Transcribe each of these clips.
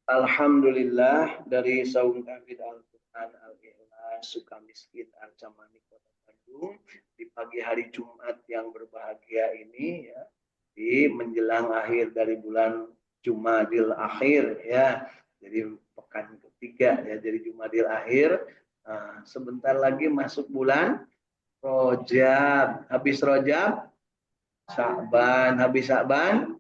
Alhamdulillah dari Saung Tahfidz Al-Quran Al-Ikhlas Sukamiskin Arca Manik Kota Bandung di pagi hari Jumat yang berbahagia ini ya di menjelang akhir dari bulan Jumadil Akhir ya, jadi pekan ketiga ya, jadi Jumadil Akhir. Sebentar lagi masuk bulan Rojab, habis Rojab Sya'ban, habis Sya'ban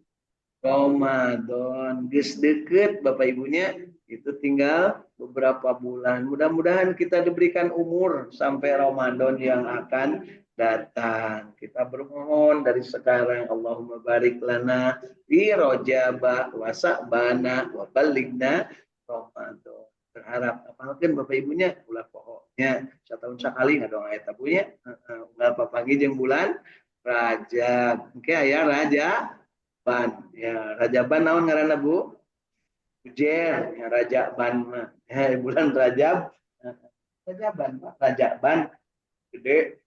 Ramadan, geus deket Bapak Ibunya, itu tinggal beberapa bulan. Mudah-mudahan kita diberikan umur sampai Ramadan yang akan datang. Kita bermohon dari sekarang, Allahumma barik lana fi rojaba wa sa'bana wa balighna Ramadan. Berharap apalagi Bapak Ibunya ulah pokoknya setahun sekali ngadong ayat tabunya. Ulah papagi jeung bulan Rajab. Oke ya Raja Ban, ya Raja Ban naon ngaranna Bu? Ujer, ya Raja Ban mah. Ya, bulan Rajab, Raja Ban, Pak. Raja Ban gede.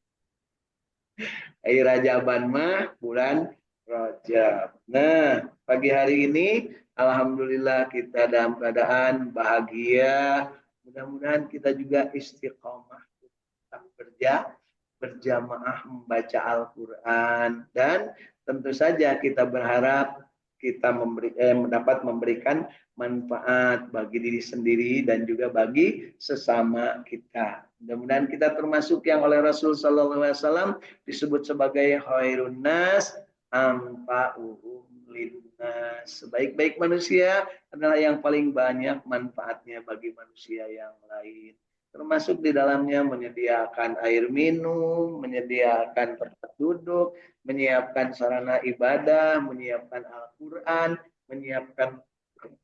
Raja Ban mah bulan Rajab. Nah, pagi hari ini alhamdulillah kita dalam keadaan bahagia. Mudah-mudahan kita juga istiqomah kerja berjamaah membaca Al-Quran, dan tentu saja kita berharap kita mendapat memberikan manfaat bagi diri sendiri dan juga bagi sesama kita. Mudah-mudahan kita termasuk yang oleh Rasul Sallallahu Alaihi Wasallam disebut sebagai khairun nas anfa'uhum linnas. Sebaik-baik manusia adalah yang paling banyak manfaatnya bagi manusia yang lain, termasuk di dalamnya menyediakan air minum, menyediakan tempat duduk, menyiapkan sarana ibadah, menyiapkan Al-Quran, menyiapkan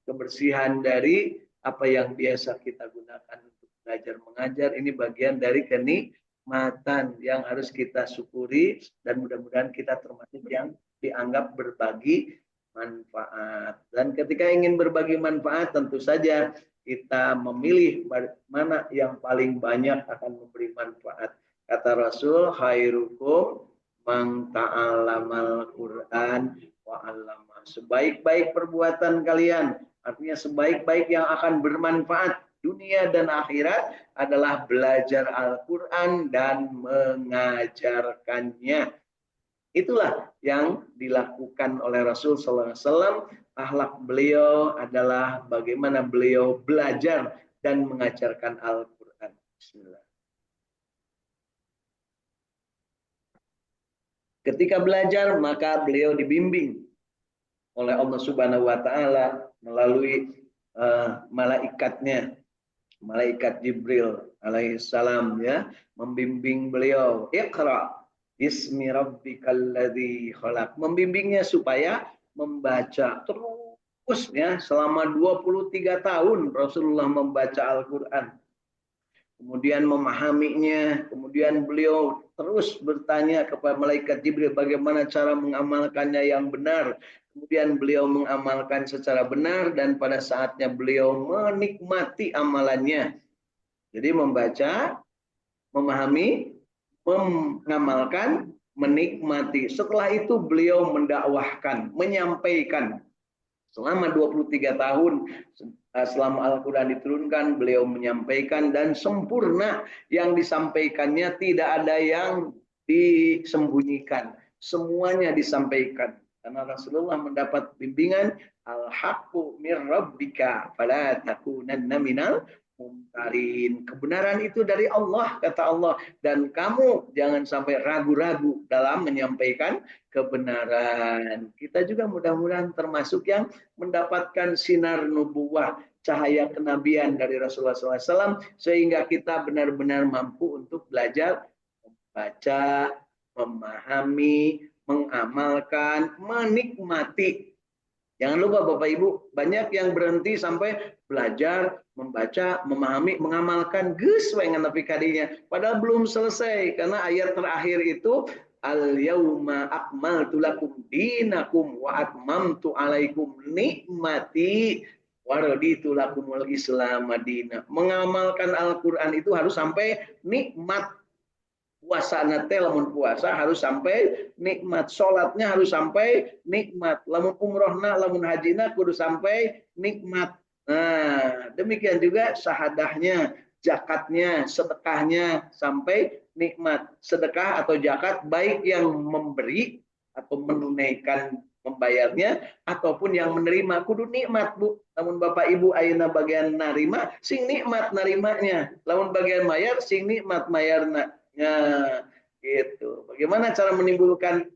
kebersihan dari apa yang biasa kita gunakan untuk belajar mengajar. Ini bagian dari kenikmatan yang harus kita syukuri, dan mudah-mudahan kita termasuk yang dianggap berbagi manfaat. Dan ketika ingin berbagi manfaat, tentu saja kita memilih mana yang paling banyak akan memberi manfaat. Kata Rasul, khairukum man ta'allamal Qur'an wa 'allama. Sebaik-baik perbuatan kalian, artinya sebaik-baik yang akan bermanfaat dunia dan akhirat adalah belajar Al-Quran dan mengajarkannya. Itulah yang dilakukan oleh Rasul Sallallahu Alaihi Wasallam. Akhlak beliau adalah bagaimana beliau belajar dan mengajarkan Al-Quran. Bismillah. Ketika belajar maka beliau dibimbing oleh Allah Subhanahu Wa Taala melalui malaikatnya, malaikat Jibril alaihissalam ya, membimbing beliau. Iqra Bismi rabbikal ladzi khalaq. Membimbingnya supaya membaca terus ya, selama 23 tahun Rasulullah membaca Al-Qur'an. Kemudian memahaminya, kemudian beliau terus bertanya kepada malaikat Jibril bagaimana cara mengamalkannya yang benar. Kemudian beliau mengamalkan secara benar, dan pada saatnya beliau menikmati amalannya. Jadi membaca, memahami, mengamalkan, menikmati. Setelah itu beliau mendakwahkan, menyampaikan. Selama 23 tahun selama Al-Quran diturunkan, beliau menyampaikan dan sempurna yang disampaikannya, tidak ada yang disembunyikan. Semuanya disampaikan. Karena Rasulullah mendapat bimbingan al-haqqu mir rabbika fala takunanna minal mumtarin. Kebenaran itu dari Allah, kata Allah, dan kamu jangan sampai ragu-ragu dalam menyampaikan kebenaran. Kita juga mudah-mudahan termasuk yang mendapatkan sinar nubuwah, cahaya kenabian dari Rasulullah SAW, sehingga kita benar-benar mampu untuk belajar membaca, memahami, mengamalkan, menikmati. Jangan lupa Bapak Ibu, banyak yang berhenti sampai belajar, membaca, memahami, mengamalkan, geus we nganapi kadinya, padahal belum selesai, karena ayat terakhir itu al-yauma akmaltu lakum dinakum wa atmamtu alaikum nikmati wa raditu lakumul islam madina. Mengamalkan Al-Qur'an itu harus sampai nikmat. Puasa nate lamun puasa harus sampai nikmat, sholatnya harus sampai nikmat, lamun umrohna lamun hajina kudu sampai nikmat, Nah, demikian juga syahadahnya, zakatnya, sedekahnya sampai nikmat. Sedekah atau zakat baik yang memberi atau menunaikan membayarnya ataupun yang menerima kudu nikmat, Bu. Namun Bapak Ibu ayeuna bagian narima sing nikmat narimanya. Lamun bagian mayar sing nikmat mayarna. Nah, gitu. Bagaimana cara menimbulkan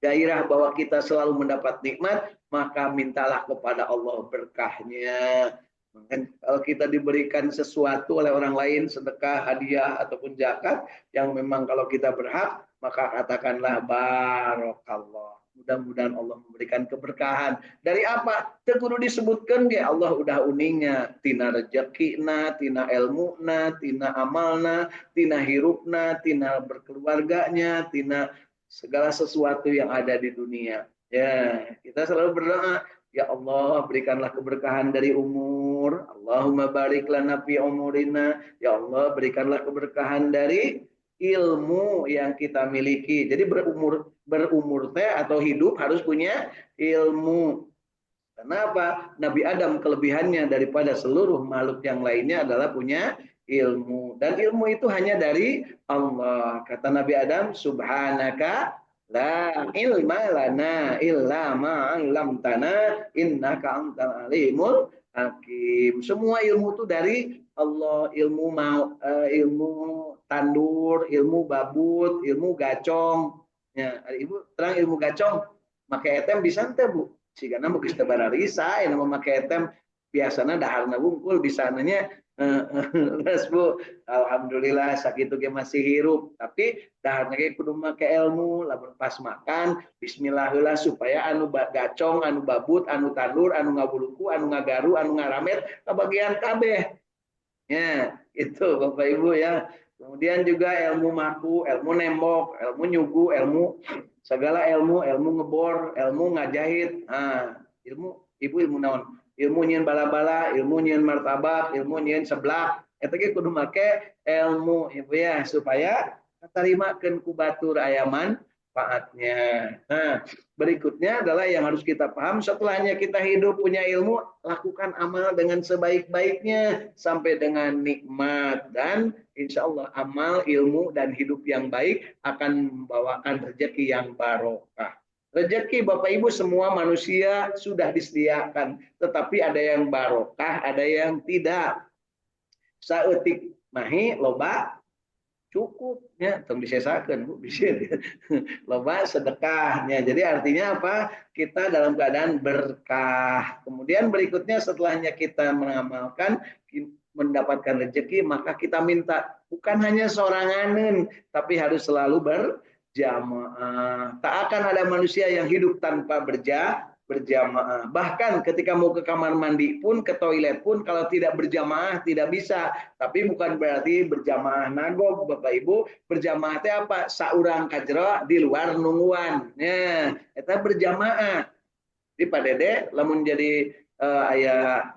gairah bahwa kita selalu mendapat nikmat, maka mintalah kepada Allah berkahnya. Kalau kita diberikan sesuatu oleh orang lain, sedekah, hadiah, ataupun zakat, yang memang kalau kita berhak, maka katakanlah barokallah. Mudah-mudahan Allah memberikan keberkahan. Dari apa? Teguru disebutkan ya Allah udah uningnya. Tina rezekina, tina ilmuna, tina amalna, tina hirupna, tina berkeluarganya, tina segala sesuatu yang ada di dunia. Ya, kita selalu berdoa, ya Allah berikanlah keberkahan dari umur. Allahumma barik lana fi umurina. Ya Allah berikanlah keberkahan dari ilmu yang kita miliki. Jadi berumur teh atau hidup harus punya ilmu. Kenapa? Nabi Adam kelebihannya daripada seluruh makhluk yang lainnya adalah punya ilmu. Dan ilmu itu hanya dari Allah. Kata Nabi Adam, Subhanaka la ilma lana illa ma'allamtana innaka antal alimul hakim. Semua ilmu itu dari Allah. Ilmu tandur, ilmu babut, ilmu gacong. Ya, ibu terang ilmu gacong. Pakai etem bisa ente, Bu? Jika nama kita bararisa yang memakai tem biasanya daharna wungkul bisa nanya terus Bu alhamdulillah sakitu ge masih hirup tapi daharna ge kudu make ilmu lamun pas makan bismillah heula supaya anu gacong anu babut anu tandur anu ngabuluku anu ngagaru anu ngaramet kabagian kabeh ya itu Bapak Ibu ya. Kemudian juga ilmu maku, ilmu nembok, ilmu nyugu, ilmu segala ilmu, ilmu ngebor, ilmu ngajahit. Nah, ilmu ibu ilmu naon? Ilmu nyeun bala-bala, ilmu nyeun martabak, ilmu nyeun seblak. Eta ge kudu make ilmu ibu ya supaya katarimakeun ku batur aya manfaatnya. Nah, berikutnya adalah yang harus kita paham setelahnya kita hidup punya ilmu, lakukan amal dengan sebaik-baiknya sampai dengan nikmat dan insya Allah amal, ilmu, dan hidup yang baik akan membawakan rezeki yang barokah. Rezeki Bapak Ibu semua manusia sudah disediakan, tetapi ada yang barokah, ada yang tidak. Saeutik mahi loba cukup ya tong disesakeun Bu bisa loba sedekahnya. Jadi artinya apa? Kita dalam keadaan berkah. Kemudian berikutnya setelahnya kita mengamalkan mendapatkan rezeki maka kita minta bukan hanya soranganen tapi harus selalu berjamaah. Tak akan ada manusia yang hidup tanpa berjamaah. Bahkan ketika mau ke kamar mandi pun, ke toilet pun, kalau tidak berjamaah tidak bisa. Tapi bukan berarti berjamaah nagog, Bapak Ibu. Berjamaah itu apa? Saurang kajero di luar nungguan. Ya, itu berjamaah. Di Pak Dede, lamun jadi ayah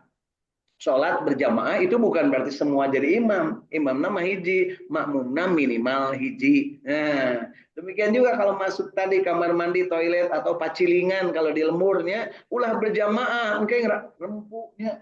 sholat berjamaah itu bukan berarti semua jadi imam. Imam nama hiji, makmumna minimal hiji. Nah, demikian juga kalau masuk tadi kamar mandi, toilet atau pacilingan kalau di lemurnya, ulah berjamaah, engke rempuknya.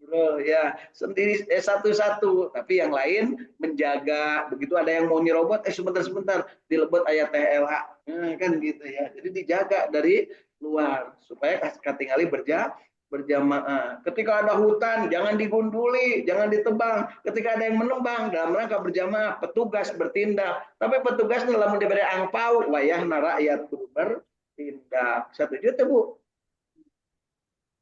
Bro, ya sendiri satu-satu, tapi yang lain menjaga. Begitu ada yang mau nyerobot, sebentar dilebot ayat TLH, nah, kan gitu ya. Jadi dijaga dari luar supaya katingali berjamaah. Ketika ada hutan, jangan digunduli, jangan ditebang. Ketika ada yang menebang, dalam rangka berjamaah, petugas bertindak. Tapi petugas dalam diberi angpau, wayah rakyat kudu bertindak. 1 juta Bu.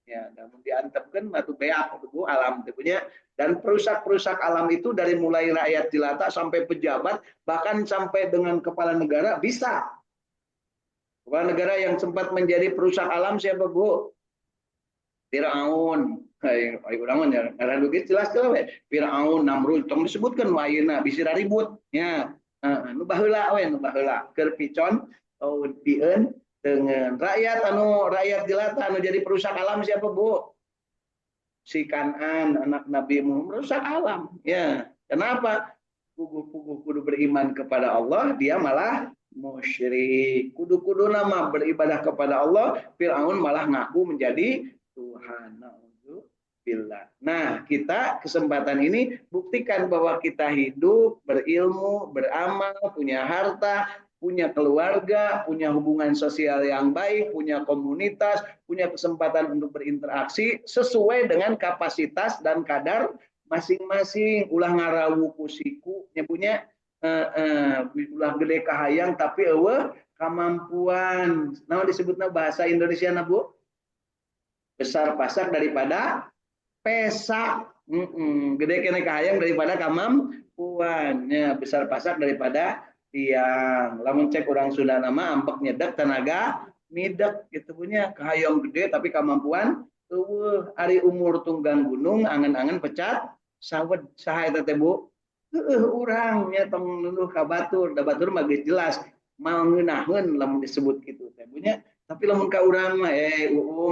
Ya, namun diantepkan batu beak Bu alam punya dan perusak-perusak alam itu dari mulai rakyat jelata sampai pejabat bahkan sampai dengan kepala negara bisa. Kepala negara yang sempat menjadi perusak alam siapa Bu? Firaun. Firaun ya, karena begitu jelas-jelas Firaun, Namrud, tong disebutkan wayeuna bisa ribut. Ya, nu baheula we nu baheula keur picon pieun dengan rakyat jelata anu jadi perusak alam siapa Bu? Si Kanan anak Nabi Muhammad merusak alam. Ya, kenapa? Kudu beriman kepada Allah, dia malah musyrik. Kudu nama beribadah kepada Allah, Firaun malah ngaku menjadi Tuhan. billah. Nah, kita kesempatan ini buktikan bahwa kita hidup, berilmu, beramal, punya harta, punya keluarga, punya hubungan sosial yang baik, punya komunitas, punya kesempatan untuk berinteraksi sesuai dengan kapasitas dan kadar masing-masing. Ulah ngarawu kusiku, punya ulah gede kahayang tapi eueuh kemampuan. Nah disebutnya bahasa Indonesia na Bu? Besar pasak daripada pesak. Gede kena kahayang daripada kemampuannya, besar pasak daripada tiang. Lamun cek orang Sunda nama ambek nyedak tenaga midek gitu punya kahayang gede tapi kemampuan ari umur tunggang gunung angen-angen pecat sawed saha eta teh Bu? Urangnya tong nuduh ka batur, da batur mah geus jelas mau ngeunaheun lamun disebut kitu teh punya. Tapi lamun ka urang mah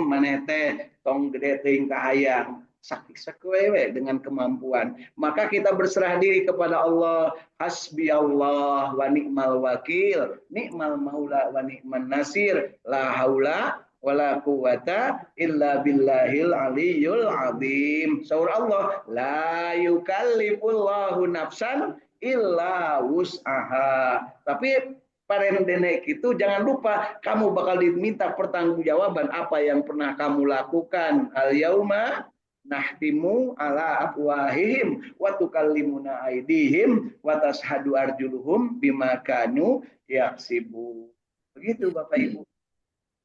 maneh teh tong gede teuing kahayang sakit wewe dengan kemampuan. Maka kita berserah diri kepada Allah. Hasbi Allah wa ni'mal wakil, ni'mal maula wa ni'man nasir, la haula wala quwata illa billahil aliyul azim. Saur Allah, la yukallifullahu nafsan illa wus'aha. Tapi parendenek itu jangan lupa kamu bakal diminta pertanggungjawaban apa yang pernah kamu lakukan. Al yauma nahtimu ala afwahihim wa tukallimuna aidihim wa tashhadu arjuluhum bima kanu yaksibu. Begitu Bapak Ibu.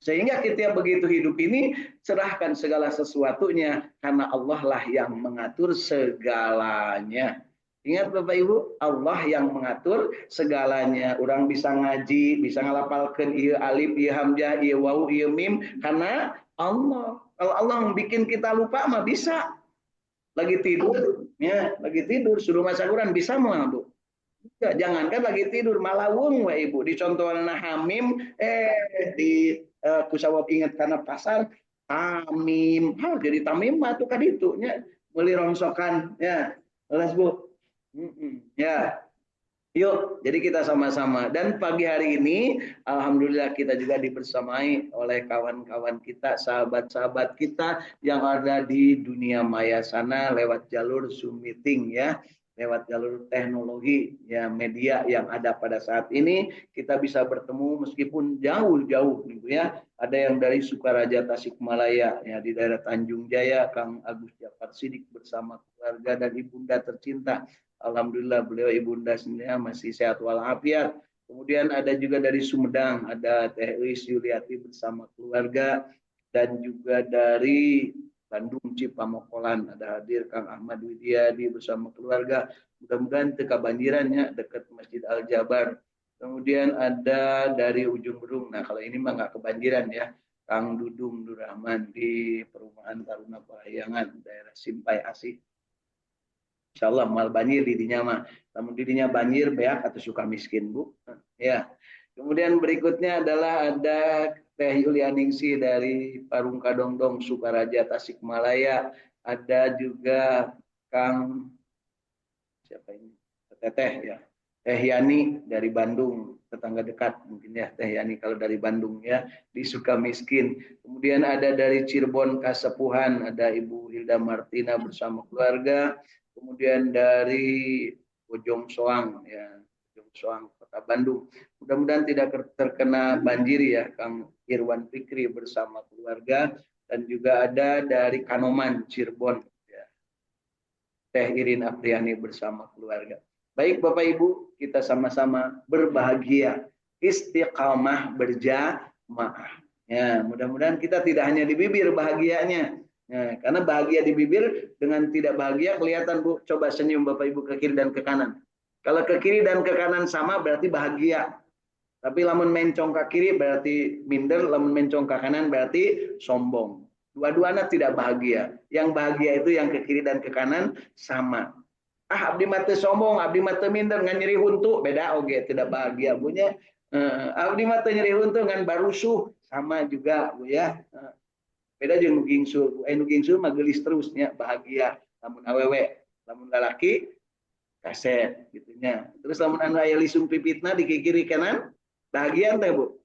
Sehingga kita begitu hidup ini serahkan segala sesuatunya karena Allah lah yang mengatur segalanya. Ingat Bapak Ibu, Allah yang mengatur segalanya. Orang bisa ngaji, bisa ngalapalkeun ieu alif, ieu hamzah, ieu waw, ieu mim karena Allah. Kalau Allah bikin kita lupa mah bisa. Lagi tidur, ya, lagi tidur suruh maca Quran bisa mau Bu? Ya, jangankan lagi tidur malah wung we Ibu dicontohna hamim di kusawab ingat karena pasar tamim. Jadi tamim mah tuh kaditu nya meuli rongsokan ya. Jelas Bu? Ya. Yuk, jadi kita sama-sama. Dan pagi hari ini, alhamdulillah kita juga dibersamai oleh kawan-kawan kita, sahabat-sahabat kita yang ada di dunia maya sana lewat jalur Zoom meeting ya, lewat jalur teknologi ya media yang ada pada saat ini kita bisa bertemu meskipun jauh-jauh gitu ya. Ada yang dari Sukaraja Tasikmalaya ya di daerah Tanjung Jaya, Kang Agus Jafar Sidik bersama keluarga dan ibunda tercinta. Alhamdulillah beliau ibunda sendiri masih sehat walafiat. Kemudian ada juga dari Sumedang, ada Teh Elis Yuliati bersama keluarga, dan juga dari Bandung Cipamokolan ada hadir Kang Ahmad Widiadi bersama keluarga. Mudah-mudahan teka banjirannya dekat Masjid Al Jabar. Kemudian ada dari ujung Berung. Nah kalau ini mah nggak kebanjiran ya. Kang Dudung Durrahman di Perumahan Taruna Parahyangan, daerah Simpai Asih. Insya Allah mal banjir didinya mah, namun didinya banjir beak atau suka miskin Bu. Ya. Kemudian berikutnya adalah ada Teh Yulianingsi dari Parung Kadongdong Sukaraja Tasikmalaya, ada juga Kang siapa ini Teteh ya, Teh Yani dari Bandung, tetangga dekat mungkin ya Teh Yani kalau dari Bandung ya di Sukamiskin. Kemudian ada dari Cirebon Kasepuhan ada Ibu Hilda Martina bersama keluarga. Kemudian dari Bojong Soang ya, Bojong Soang Kota Bandung. Mudah-mudahan tidak terkena banjir ya Kang Irwan Fikri bersama keluarga, dan juga ada dari Kanoman Cirebon ya, Teh Irin Apriani bersama keluarga. Baik Bapak Ibu, kita sama-sama berbahagia, istiqamah berjamaah. Ya, mudah-mudahan kita tidak hanya di bibir bahagianya. Nah, karena bahagia di bibir dengan tidak bahagia kelihatan Bu. Coba senyum Bapak Ibu ke kiri dan ke kanan. Kalau ke kiri dan ke kanan sama berarti bahagia. Tapi lamun mencong ke kiri berarti minder, lamun mencong ke kanan berarti sombong. Dua-duanya tidak bahagia. Yang bahagia itu yang ke kiri dan ke kanan sama. Abdi mate sombong, abdi mate minder ngan nyeri huntu, beda oge tidak bahagia punya. Abdi mate nyeri huntu ngan barusuh sama juga Bu ya. Beda jeung nu gingsul, nu gingsul mah geulis terusnya bahagia. Lamun awewe, lamun lalaki kaset gitunya. Terus lamun anu aya lisung pipitna di kiri kanan, bahagia teh Bu.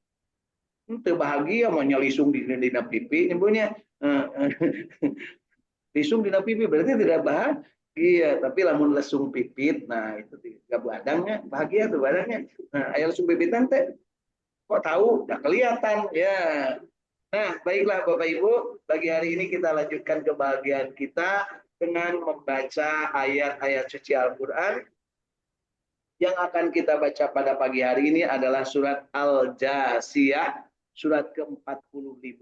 Teu bahagia mah nyalisung di dina pipi nyebutnya. Lisung dina pipi berarti tidak bahagia, tapi lamun lesung pipit, nah itu tidak badangnya bahagia tuh badangnya. Nah, aya lesung pipitan teh kok tahu? Udah kelihatan ya. Nah, baiklah Bapak Ibu, pagi hari ini kita lanjutkan kebahagiaan kita dengan membaca ayat-ayat suci Al-Quran. Yang akan kita baca pada pagi hari ini adalah surat Al-Jasiyah, surat ke-45.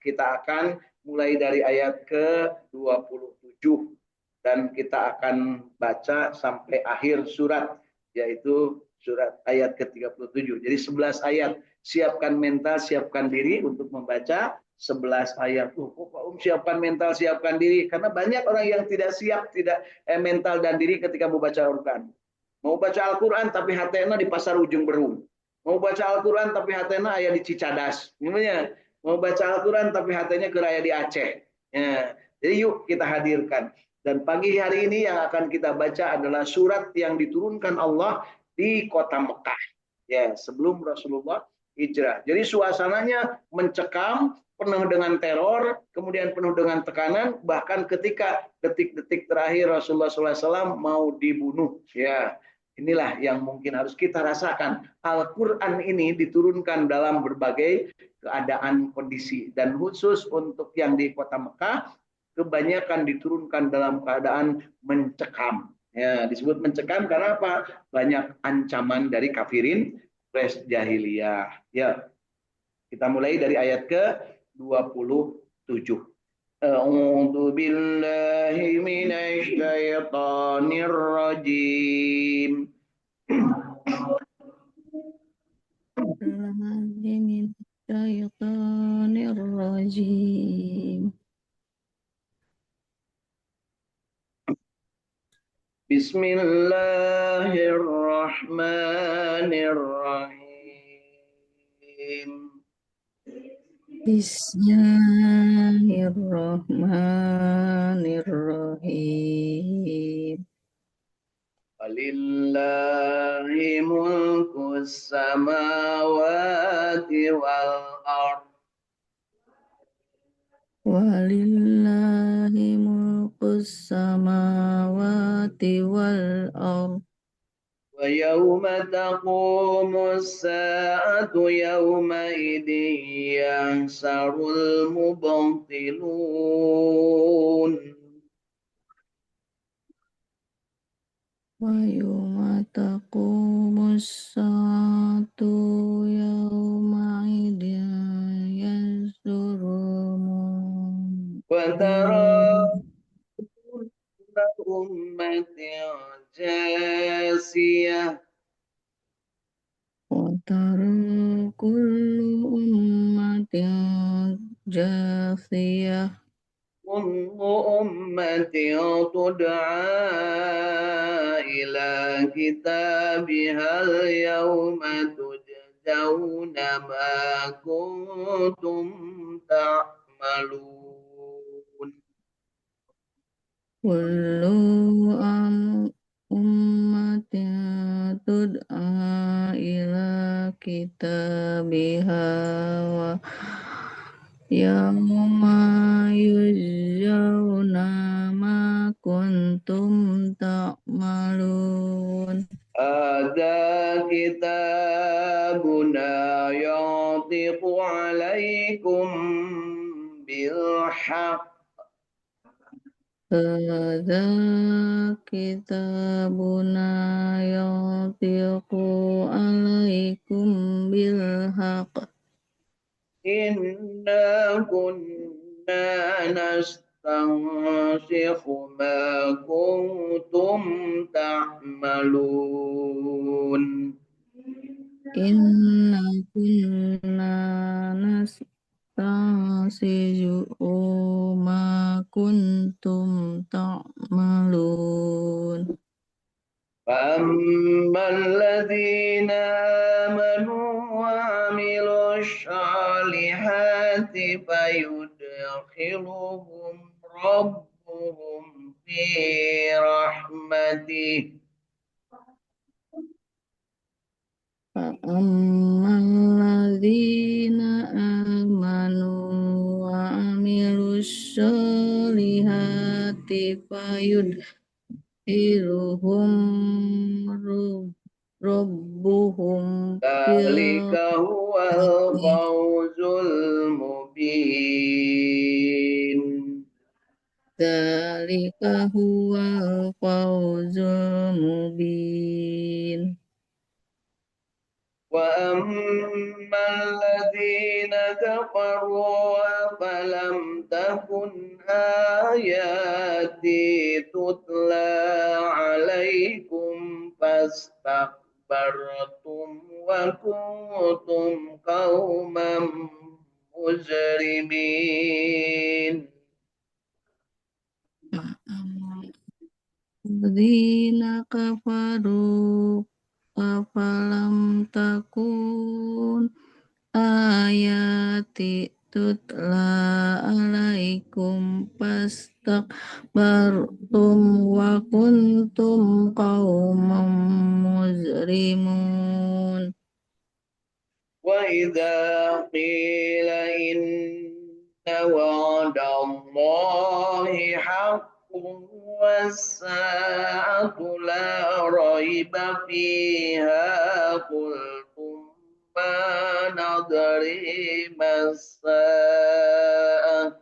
Kita akan mulai dari ayat ke-27 dan kita akan baca sampai akhir surat, yaitu surat ayat ke-37. Jadi 11 ayat. Siapkan mental, siapkan diri untuk membaca 11 ayat. Pak siapkan mental, siapkan diri. Karena banyak orang yang tidak siap, tidak mental dan diri ketika membaca Al-Quran. Mau baca Al-Quran tapi hatena di pasar ujung Berung. Mau baca Al-Quran tapi hatena ayah di Cicadas. Gimana? Mau baca Al-Quran tapi hatenya ke raya di Aceh. Ya. Jadi yuk kita hadirkan. Dan pagi hari ini yang akan kita baca adalah surat yang diturunkan Allah di kota Mekah. Ya, sebelum Rasulullah hijrah. Jadi suasananya mencekam, penuh dengan teror, kemudian penuh dengan tekanan, bahkan ketika detik-detik terakhir Rasulullah SAW mau dibunuh. Ya, inilah yang mungkin harus kita rasakan. Al-Quran ini diturunkan dalam berbagai keadaan kondisi. Dan khusus untuk yang di kota Mekah, kebanyakan diturunkan dalam keadaan mencekam. Ya, disebut mencekam karena apa? Banyak ancaman dari kafirin res jahiliyah. Ya, kita mulai dari ayat ke-27. A'udzu billahi minasy syaithanir rajim. Bismillahirrahmanirrahim. Bismillahirrahmanirrahim. Walillahi mulkus samawati wal ardh. Walillahi mulkus samawati wal ardh. Wa yawma taqumus sa'atu yawma idin yahsarul mubtilun. Wa yawma taqumus sa'atu yawma idin yansurul Wa tara ummatin jasiyah. wa tara kullu ummatin jasiyah. كل أمة تدعى إلى كتابها اليوم تجزون ما كنتم تعملون. Kullu ummatin tud'a ila kitabiha wa yawma yujzauna ma kuntum ta'malun. هذا كتابنا ينطق عليكم بالحق. Hadza kitabuna yantiqu alaikum bil haqq. Inna kunna nastansikhu ma kuntum ta'malun. Inna kunna nasta'sizu ma kuntum ta'malun. فأما الذين آمنوا وعملوا الصالحات فيدخلهم ربهم في رحمته. فأما الذين آمنوا وعملوا الصالحات fayudhiruhum rabbuhum bil Dzalika huwal fawzul mubin. dzalika huwal fawzul mubin. وأما الذين كفروا فلم تكن آياتي تتلى عليكم فاستكبرتم وكنتم قوما مجرمين. Alladzina kafaru afalam takun ayati tutla alaikum pastakbartum wa kuntum qauman mujrimun. وإذا قيل إن وعد الله حق والساعة لا ريب فيها قلتم ما ندري ما الساعة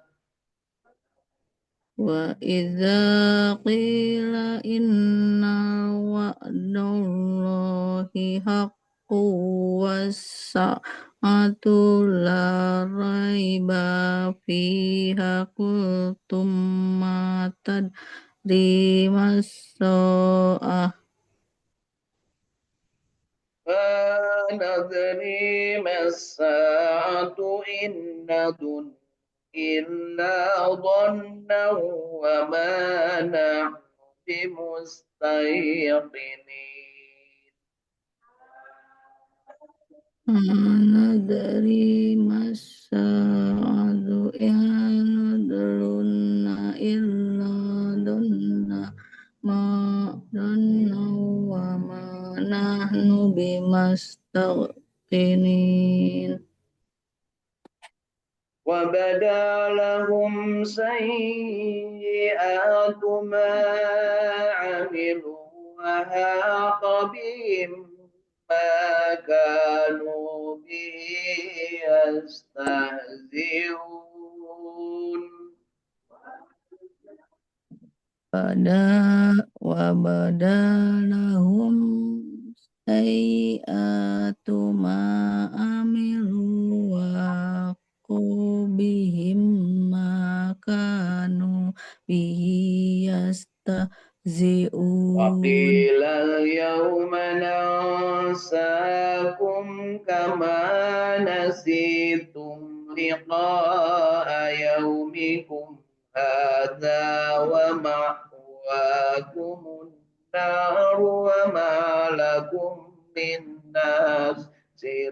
وإذا قيل إن وعد الله حق والساعة لا ريب فيها قلتم ما تدري ما الساعة ما ندري ما الساعة إن نظن إلا ظنا وما نحن بمستيقنين. Nadari masa'adu yanadruna illa donna ma donna wa ma nahnu bimastaqinin. وبدا لهم سيئات ما عملوا وهاق بهم ما كانوا به يستهزئون. Badalahum sayi'atu ma amilu wa qubihim ma kanu bihi yastahzi'un. وقيل اليوم ننساكم كما نسيتم لقاء يومكم هذا ومأواكم النار وما لكم من ناصرين.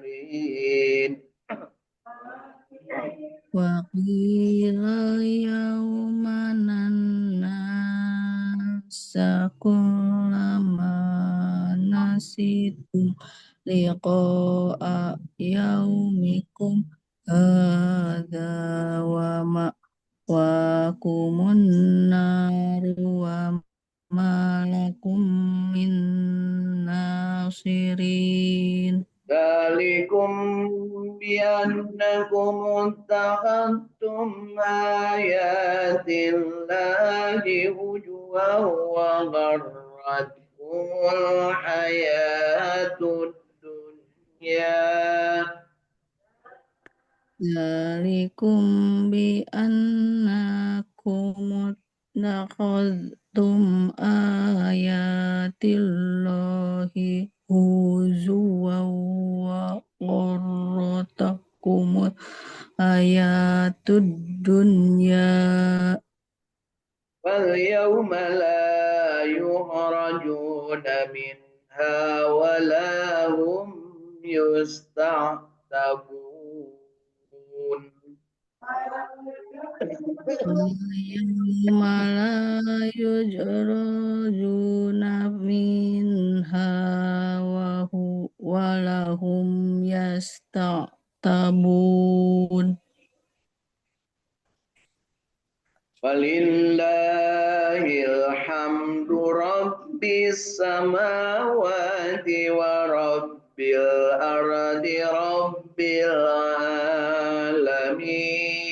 Waqila yawma nannasa kullama nasitum liqa'a yaumikum hadza wa ma'wakumun naru wa malakum min nasirin. ذلكم بأنكم اتخذتم آيات الله هزوا وغرتكم الحياة الدنيا. Dzalikum bi annakum ittakhadhtum ayatillahi huzuwan wa gharratakum ayatud dunya. فاليوم لا يخرجون منها ولا هم يستعتبون. Yawma la yujrajuna minha wa lahum yasta'tabun. Walillahil hamdu rabbis samawati wa rabbil ardi rabbil alamin.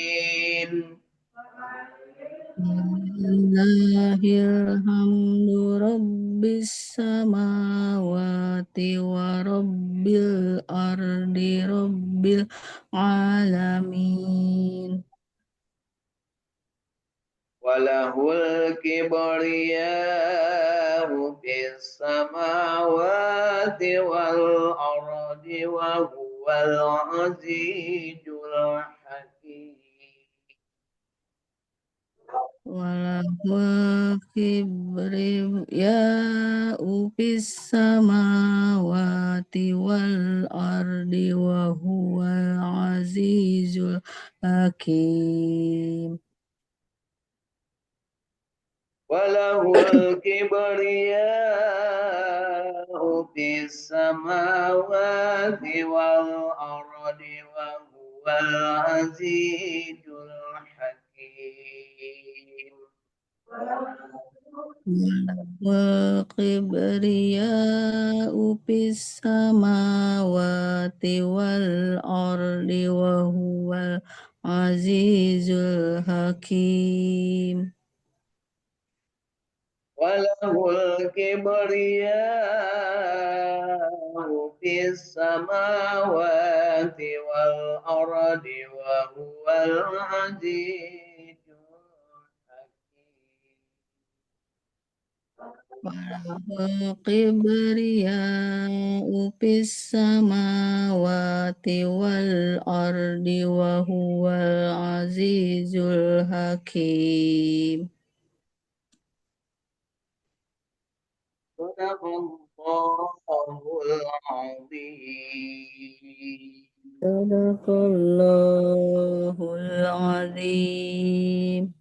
Bismillahirrahmanirrahim. Rabbis samawati wa rabbil ardi rabbil alamin. Walahul kibriya'u fis samawati wal ardi wa huwal azizul hakim. Walahul kibriya'u fis samawati wal ardi wa huwal azizul hakim. Walahul kibriya'u fis samawati wal ardi wa huwal azizul hakim. Wa kibriya'u fis samawati wal ardi wa huwal azizul hakim. Walahul kibriya'u fis samawati wal ardi wa huwal azizul hakim. Wa kibriya'u fis samawati wal ardi wa huwal azizul hakim. Sadaqallahul azim. Sadaqallahul azim.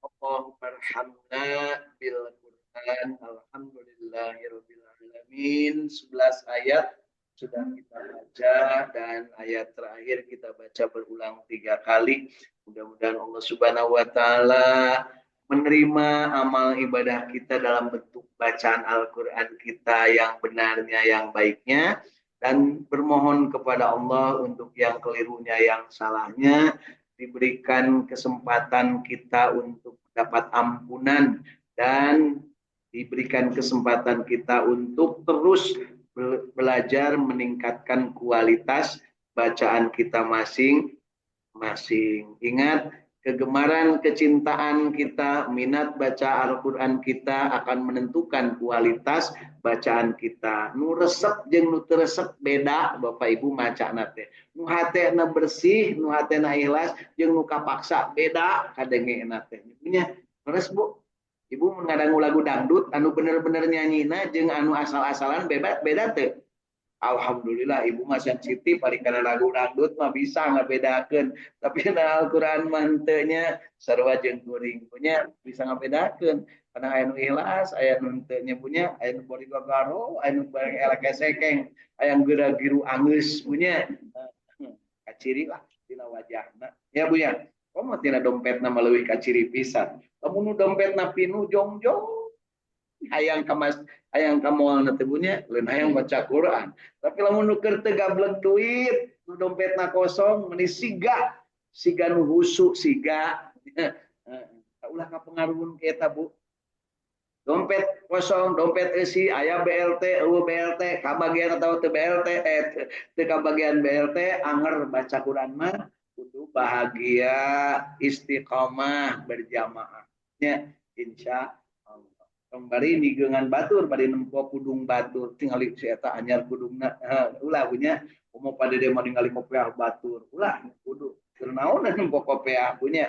Allahumma arhamna bil Quran. Alhamdulillahirabbil alamin. 11 ayat sudah kita baca dan ayat terakhir kita baca berulang 3 kali. Mudah-mudahan Allah Subhanahu wa taala menerima amal ibadah kita dalam bentuk bacaan Al-Qur'an kita yang benarnya, yang baiknya, dan bermohon kepada Allah untuk yang kelirunya, yang salahnya, diberikan kesempatan kita untuk dapat ampunan dan diberikan kesempatan kita untuk terus belajar meningkatkan kualitas bacaan kita masing-masing. Ingat, kegemaran, kecintaan kita, minat baca Al-Quran kita akan menentukan kualitas bacaan kita. Nu resep jeung nu teu resep beda Bapak Ibu maca nate. Nu hatena bersih, nu hatena ikhlas jeung nu kapaksa beda kadenge nate. Nya terus Bu, Ibu mengadangu lagu dangdut anu bener-bener nyanyina jeung anu asal-asalan beda teu? Alhamdulillah ibu mah sensitif hari kana lagu dangdut mah bisa ngabedakeun, tapi na Al-Qur'an mantenya sarua jeung kuring punya bisa ngabedakeun. Karena aya nu ikhlas, aya nu teu nya punya, aya nu bori gagaro, aya nu bareng elek sekeng, aya nu geura-giru angeus punya. Kaciri lah tina wajahna. Ya Bu ya. Komo tina dompetna leuwih kaciri pisan. Lamun nu dompetna pinu jongjong hayang kamas hayang kamoal na tebunya leun hayang baca Quran, tapi lamun nu keur teu gablek duit nu dompetna kosong meni siga nu husu siga ulah kapengaruhun ke eta Bu, dompet kosong dompet isi aya BLT eueuh BLT kabagian atau teu BLT teu kabagian BLT anger baca Quran mah kudu bahagia istiqomah berjamaah nya insya kembali nigeungan batur pada nempo kudung batur tingali si eta anyar kudungna ulah punya mau pada dia mau ningali kopiah batur ulah kudu ternaon nempo kopiah punya.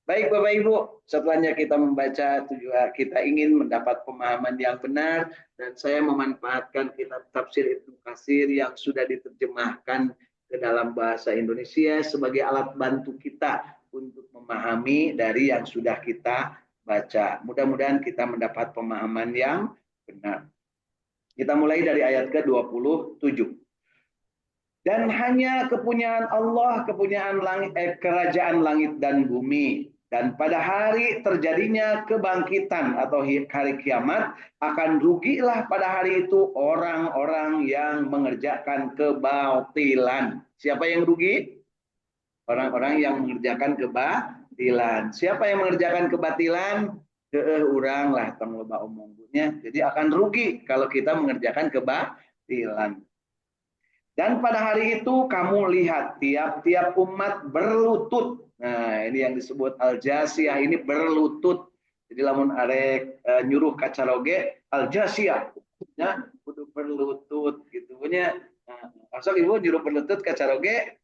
Baik Bapak Ibu, setelahnya kita membaca kita ingin mendapat pemahaman yang benar dan saya memanfaatkan kitab tafsir Ibnu Katsir yang sudah diterjemahkan ke dalam bahasa Indonesia sebagai alat bantu kita untuk memahami dari yang sudah kita baca. Mudah-mudahan kita mendapat pemahaman yang benar. Kita mulai dari ayat ke-27. Dan hanya kepunyaan Allah, kepunyaan langit, kerajaan langit dan bumi. Dan pada hari terjadinya kebangkitan atau hari kiamat, akan rugilah pada hari itu orang-orang yang mengerjakan kebatilan. Siapa yang rugi? Orang-orang yang mengerjakan kebatilan. Siapa yang mengerjakan kebatilan? Orang lah tong loba omongnya. Jadi akan rugi kalau kita mengerjakan kebatilan. Dan pada hari itu kamu lihat tiap-tiap umat berlutut. Nah, ini yang disebut al-jasiyah, ini berlutut. Jadi lamun arek nyuruh kacaroge al-jasiyah. Ya, kudu berlutut gitu punya. Nah, masuk Ibu nyuruh berlutut kacaroge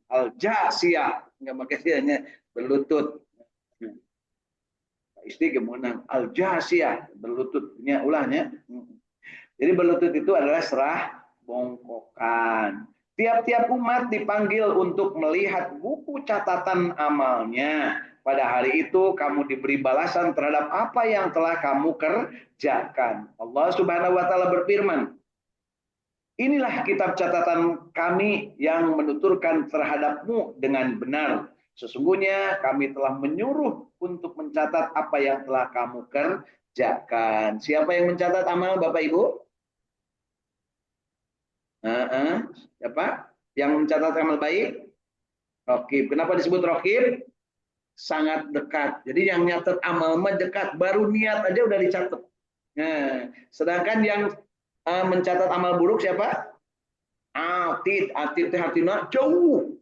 al-jasiyah. Enggak pakai sianya berlutut. Istri gemonang al-jasiyah berlututnya ulahnya. Jadi berlutut itu adalah serah bongkokan. Tiap-tiap umat dipanggil untuk melihat buku catatan amalnya. Pada hari itu kamu diberi balasan terhadap apa yang telah kamu kerjakan. Allah Subhanahu wa taala berfirman, inilah kitab catatan kami yang menuturkan terhadapmu dengan benar. Sesungguhnya kami telah menyuruh untuk mencatat apa yang telah kamu kerjakan. Siapa yang mencatat amal Bapak Ibu? Siapa yang mencatat amal baik? Rokib. Kenapa disebut rokib? Sangat dekat. Jadi yang nyatet amal mah dekat, baru niat aja udah dicatat. Nah, sedangkan yang mencatat amal buruk siapa? Atid, atid teh artinya jauh,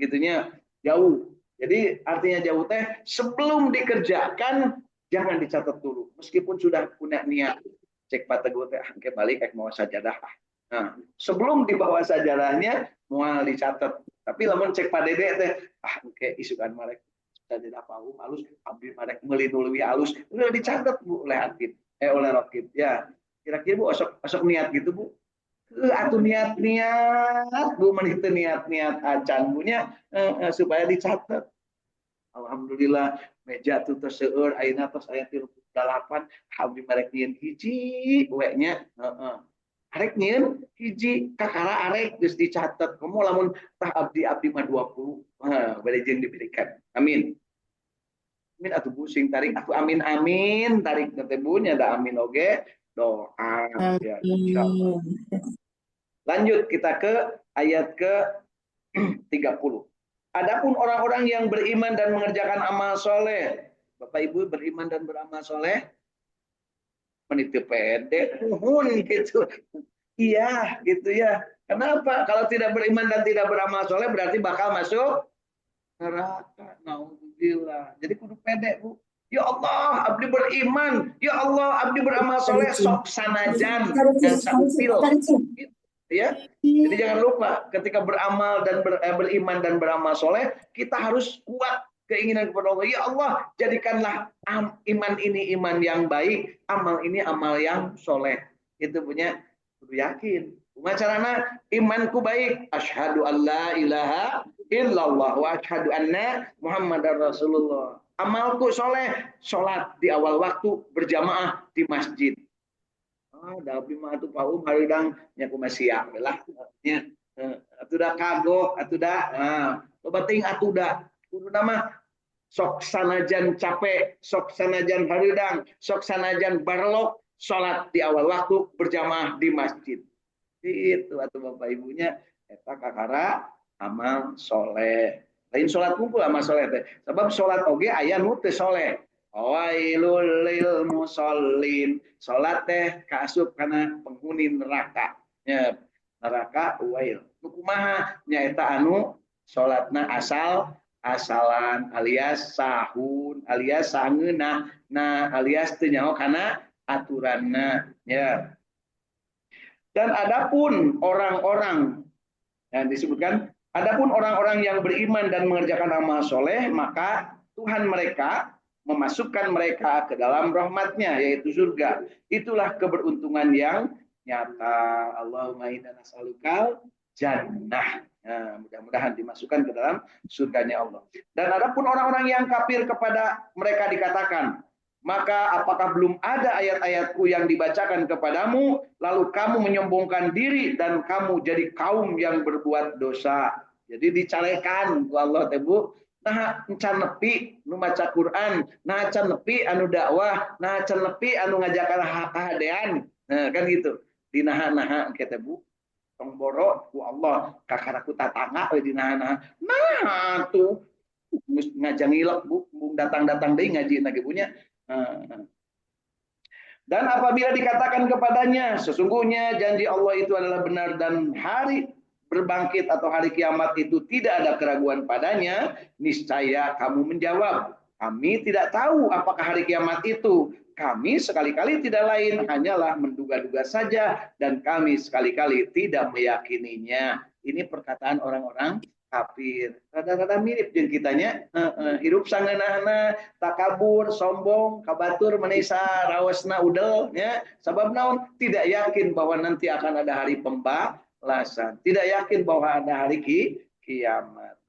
gitunya jauh. Jadi artinya jauh teh sebelum dikerjakan jangan dicatat dulu, meskipun sudah punya niat. Cek pateguh teh angke balik mau sajadah. Nah, sebelum dibawa sajarahnya mual dicatat. Tapi lamun cek padede teh angke isukan marek sajadah paum halus abdi marek meuli leuwih halus udah dicatat Bu oleh atid oleh rokib ya. Kira-kira Bu osok niat gitu Bu. Atuh niat-niat Bu menit niat-niat acan punya supaya dicatat. Alhamdulillah meja tuh terseur ayeuna tos aya 38 abdi marek nyieun hiji we nya arek nyieun hiji kakara arek geus dicatet kamu lamun tah abdi mah 20 bade jeung diberikan amin amin atuh pusing tarik atuh amin amin tarik teh bunya da amin oge doa ya insyaallah. Lanjut kita ke ayat ke 30. Adapun orang-orang yang beriman dan mengerjakan amal soleh. Bapak Ibu beriman dan beramal soleh. Meniti pede. Gitu. Iya gitu ya. Kenapa? Kalau tidak beriman dan tidak beramal soleh berarti bakal masuk neraka. Nauzubillah. Jadi kudu pede Bu. Ya Allah, abdi beriman. Ya Allah, abdi beramal soleh. Sok sanajan. Saupil. Ya, jadi jangan lupa ketika beramal dan beriman dan beramal soleh, kita harus kuat keinginan kepada Allah. Ya Allah, jadikanlah iman ini iman yang baik, amal ini amal yang soleh. Itu punya yakin. Macarana imanku baik. Asyhadu an la ilaha illallah wa asyhadu anna Muhammadar Rasulullah. Amalku soleh, sholat di awal waktu berjamaah di masjid. Dapi mah atuh paum hareudang nya kumaha lah nya atuda kagok atuda loba teuing atuda kuduna mah sok sanajan capek sok sanajan hareudang sok sanajan barlok salat di awal waktu berjamaah di masjid itu atuh Bapak Ibunya eta kakara amal soleh lain salat kumpul amal soleh teh sebab salat oge aya nu teu soleh. Wailul lil musallin. Salat teh kaasup kana penghuni neraka. Ya, neraka wail. Nu kumaha nyaeta anu salatna asalan alias sahun alias sangeuna nah alias teu nyaho kana aturanna ya. Dan adapun orang-orang yang disebutkan adapun orang-orang yang beriman dan mengerjakan amal soleh maka Tuhan mereka memasukkan mereka ke dalam rahmatnya yaitu surga. Itulah keberuntungan yang nyata. Allahumma inna nas'alukal jannah. Nah, mudah-mudahan dimasukkan ke dalam surganya Allah. Dan adapun orang-orang yang kafir kepada mereka dikatakan, Maka apakah belum ada ayat-ayatku yang dibacakan kepadamu, lalu kamu menyombongkan diri dan kamu jadi kaum yang berbuat dosa. Jadi dicarekan ku Allah teh Bu. Nah encan nepi nu maca Quran, nah encan nepi anu dakwah, nah encan nepi anu ngajakan kahadean. Nah kan gitu. Dinaha-naha kita Bu. Tong boro ku Allah kakaraku tatangga we dinaha-naha. Nah tuh ngajang ilek Bu, datang-datang deui ngaji lagi punya. Dan apabila dikatakan kepadanya, sesungguhnya janji Allah itu adalah benar dan hari berbangkit atau hari kiamat itu tidak ada keraguan padanya, niscaya kamu menjawab, kami tidak tahu apakah hari kiamat itu. Kami sekali-kali tidak lain hanyalah menduga-duga saja dan kami sekali-kali tidak meyakininya. Ini perkataan orang-orang kafir. Rada-rada mirip jeung kitanya, hirup sangeunahna takabur, sombong, kabatur, menisa, rawasna udel, ya. Sebab naon? Tidak yakin bahwa nanti akan ada hari pembalasan. Tidak yakin bahwa ada hari kiamat.